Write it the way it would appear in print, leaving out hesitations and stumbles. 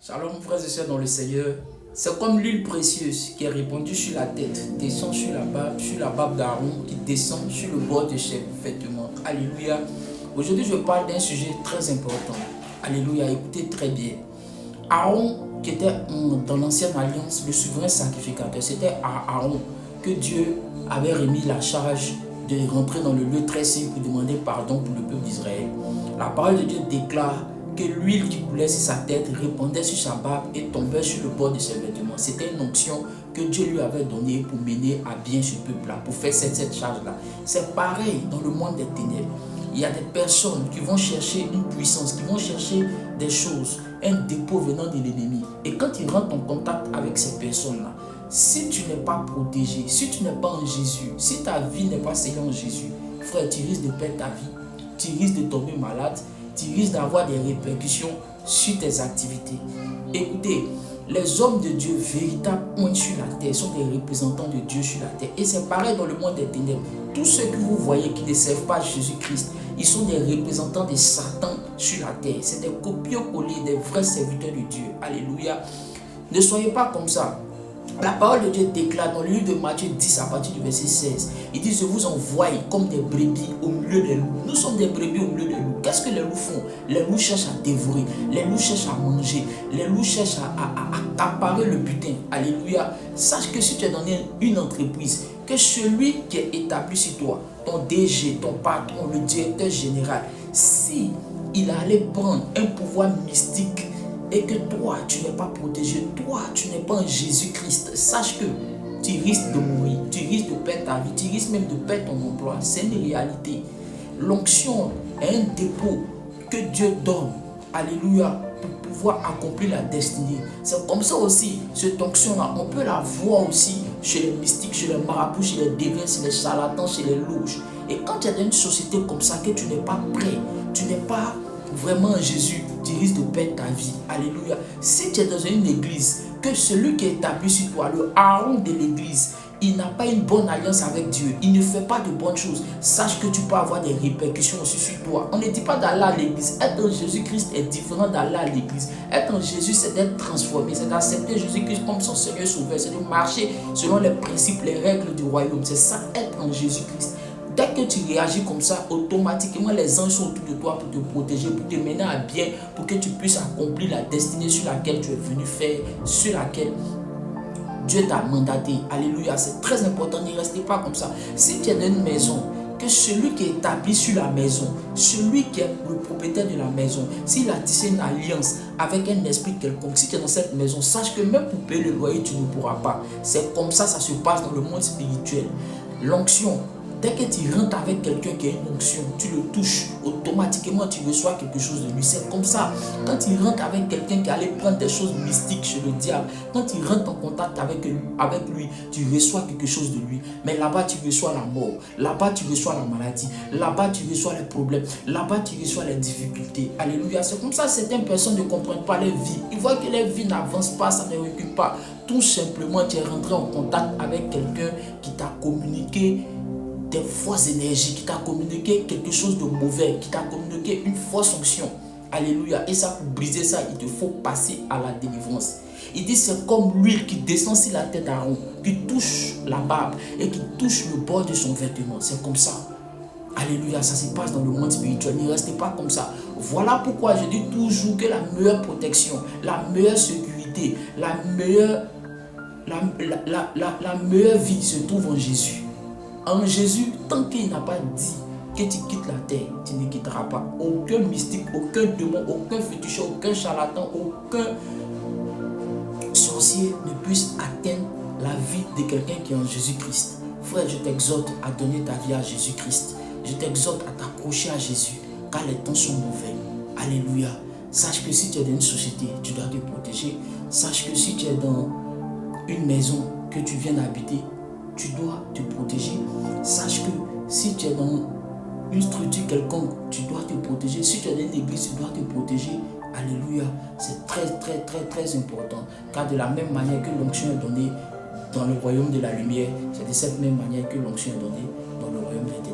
Shalom frères et sœurs dans le Seigneur. C'est comme l'huile précieuse qui est répandue sur la tête, descend sur la barbe d'Aaron, qui descend sur le bord de ses vêtements. Alléluia. Aujourd'hui, je parle d'un sujet très important. Alléluia, écoutez très bien. Aaron, qui était dans l'ancienne alliance, le souverain sacrificateur, c'était à Aaron que Dieu avait remis la charge de rentrer dans le lieu très saint pour demander pardon pour le peuple d'Israël. La parole de Dieu déclare que l'huile qui coulait sur sa tête répandait sur sa barbe et tombait sur le bord de ses vêtements. C'était une onction que Dieu lui avait donnée pour mener à bien ce peuple-là, pour faire cette charge-là. C'est pareil dans le monde des ténèbres. Il y a des personnes qui vont chercher une puissance, qui vont chercher des choses, un dépôt venant de l'ennemi. Et quand ils rentrent en contact avec ces personnes-là, si tu n'es pas protégé, si tu n'es pas en Jésus, si ta vie n'est pas scellée en Jésus, frère, tu risques de perdre ta vie, tu risques de tomber malade, tu risques d'avoir des répercussions sur tes activités. Écoutez, les hommes de Dieu véritablement sur la terre sont des représentants de Dieu sur la terre. Et c'est pareil dans le monde des ténèbres. Tous ceux que vous voyez qui ne servent pas Jésus-Christ, ils sont des représentants de Satan sur la terre. C'est des copier-coller, des vrais serviteurs de Dieu. Alléluia. Ne soyez pas comme ça. La parole de Dieu déclare dans le livre de Matthieu 10 à partir du verset 16. Il dit: je vous envoie comme des brebis au milieu des loups. Nous sommes des brebis au milieu des loups. Qu'est-ce que les loups font? Les loups cherchent à dévorer. Les loups cherchent à manger. Les loups cherchent à accaparer le butin. Alléluia. Sache que si tu es dans une entreprise, que celui qui est établi sur toi, ton DG, ton patron, le directeur général, si il allait prendre un pouvoir mystique et que toi, tu n'es pas protégé, toi, tu n'es pas en Jésus-Christ, sache que tu risques de mourir, tu risques de perdre ta vie, tu risques même de perdre ton emploi. C'est une réalité. L'onction est un dépôt que Dieu donne, alléluia, pour pouvoir accomplir la destinée. C'est comme ça aussi, cette onction-là, on peut la voir aussi chez les mystiques, chez les marabouts, chez les devins, chez les charlatans, chez les louches. Et quand tu es dans une société comme ça, que tu n'es pas prêt, tu n'es pas vraiment en Jésus, tu risques de perdre ta vie. Alléluia. Si tu es dans une église, que celui qui est établi sur toi, le Aaron de l'église, il n'a pas une bonne alliance avec Dieu, il ne fait pas de bonnes choses, sache que tu peux avoir des répercussions aussi sur toi. On ne dit pas d'aller à l'église. Être en Jésus-Christ est différent d'aller à l'église. Être en Jésus, c'est d'être transformé, c'est d'accepter Jésus-Christ comme son Seigneur Sauveur, c'est de marcher selon les principes, les règles du royaume. C'est ça, être en Jésus-Christ. Dès que tu réagis comme ça, automatiquement les anges sont autour de toi pour te protéger, pour te mener à bien, pour que tu puisses accomplir la destinée sur laquelle tu es venu faire, sur laquelle Dieu t'a mandaté. Alléluia, c'est très important, ne restez pas comme ça. Si tu es dans une maison, que celui qui est établi sur la maison, celui qui est le propriétaire de la maison, s'il a tissé une alliance avec un esprit quelconque, si tu es dans cette maison, sache que même pour payer le loyer, tu ne pourras pas. C'est comme ça, ça se passe dans le monde spirituel. L'onction, dès que tu rentres avec quelqu'un qui a une onction, tu le touches, automatiquement tu reçois quelque chose de lui. C'est comme ça. Quand tu rentres avec quelqu'un qui allait prendre des choses mystiques chez le diable, quand tu rentres en contact avec lui, tu reçois quelque chose de lui. Mais là-bas, tu reçois la mort. Là-bas, tu reçois la maladie. Là-bas, tu reçois les problèmes. Là-bas, tu reçois les difficultés. Alléluia. C'est comme ça, certaines personnes ne comprennent pas leur vie. Ils voient que leur vie n'avance pas, ça ne recule pas. Tout simplement, tu es rentré en contact avec quelqu'un qui t'a communiqué des fausses énergies, qui t'a communiqué quelque chose de mauvais, qui t'a communiqué une fausse onction. Alléluia. Et ça, pour briser ça, il te faut passer à la délivrance. Il dit: c'est comme l'huile qui descend sur la tête d'Aaron, qui touche la barbe et qui touche le bord de son vêtement. C'est comme ça. Alléluia, ça se passe dans le monde spirituel. Ne restez pas comme ça. Voilà pourquoi je dis toujours que la meilleure protection, la meilleure sécurité, la meilleure vie se trouve en Jésus. En Jésus, tant qu'il n'a pas dit que tu quittes la terre, tu ne quitteras pas. Aucun mystique, aucun démon, aucun féticheur, aucun charlatan, aucun sorcier ne puisse atteindre la vie de quelqu'un qui est en Jésus-Christ. Frère, je t'exhorte à donner ta vie à Jésus-Christ. Je t'exhorte à t'approcher à Jésus, car les temps sont mauvais. Alléluia. Sache que si tu es dans une société, tu dois te protéger. Sache que si tu es dans une maison que tu viens d'habiter, tu dois te protéger. Sache que si tu es dans une structure quelconque, tu dois te protéger. Si tu es dans une église, tu dois te protéger. Alléluia. C'est très important. Car de la même manière que l'onction est donnée dans le royaume de la lumière, c'est de cette même manière que l'onction est donnée dans le royaume des ténèbres.